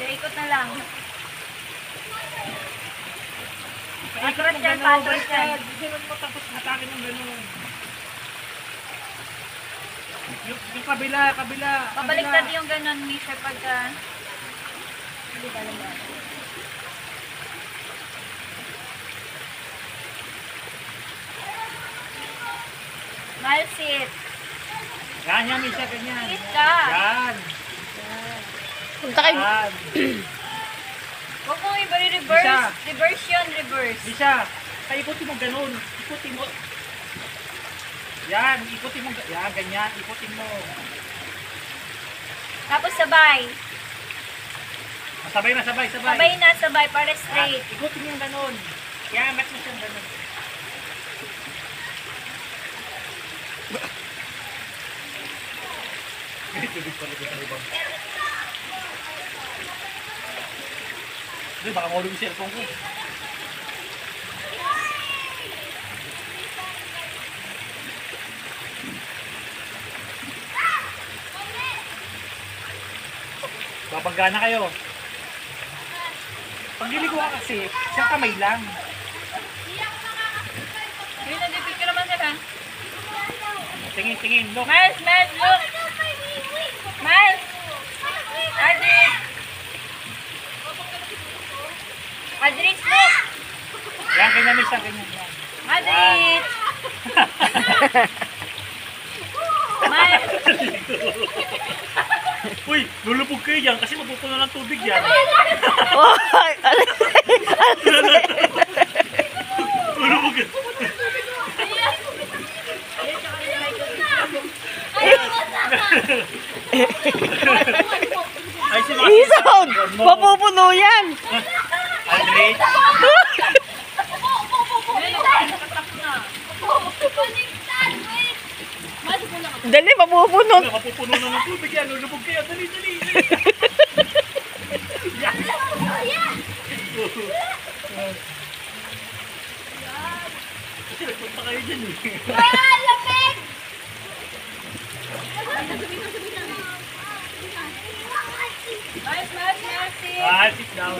ikot na lang. Patras yan, patras yan. Hindi naman mo tapos hatakin ng gano'n. Yung kabila. Pabaliktad yung ganun, Misha, pagka... Hindi ba lang ba? Miles, sit. Ganyan, Misha, ganyan. Sit ka. Yan. Punta kayo. Yan. Huwag mong i-reverse. Misha. Reverse yun, reverse. Misha, ikutin mo ganun. Ikutin mo. Yan, ikutin mo. Yan, ganyan. Ikutin mo. Tapos sabay. Sabay na, sabay. Sabay na, sabay. Para straight. Ikutin mo yung ganun. Kaya match mo siyang ganun. Tubig pala ko sa ibang. Hindi, baka mahulog yung cellphone ko. Babangga na kayo. Pag liligo ka kasi, siyang kamay lang. Hindi, nag-picture naman sila. Tingin, look. Miles, look. Miles. Adric. Adric, look. Yan, ganyan Misha, ganyan. Yan. Adric. Miles. Uy, lulubog kayo yan kasi mapupuno ng tubig yan. Lulubog yan. Ay, si Maki. Isod! Mapupuno yan! Andre. Dali, mapupuno. Mapupuno na ng tubig yan. Lulubog kayo. Dali. Yan. Kasi nagpunta kayo dyan eh. Miles, Sit down.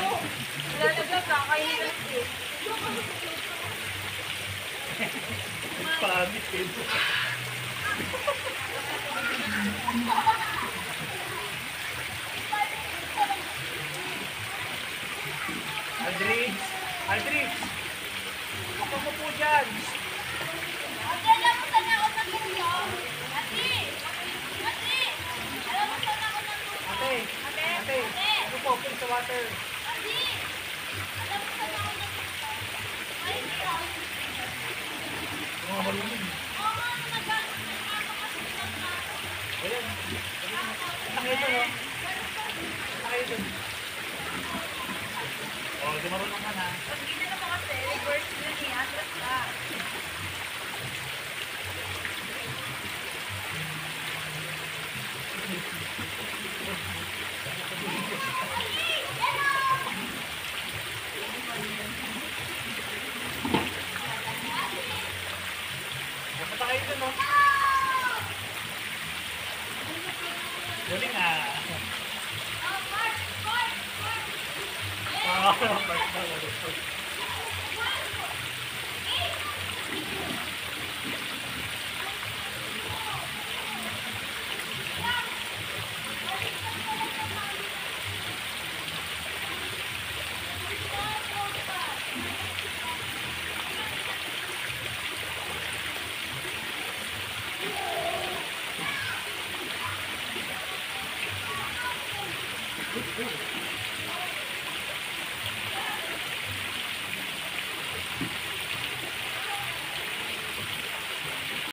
lalaglag ka, kakahilan si. Pamit kayo. Aldrich! Ako mo po dyan! Ate! Ano po? Put sa water! Mga marunong. Ayan. Nakaya ito, no? Nakaya ito. O, di marunong ka na. Pag ginano mo kasi, reverse yun eh, atras ka. Dapat kayo ito, no? Galing ah. Good.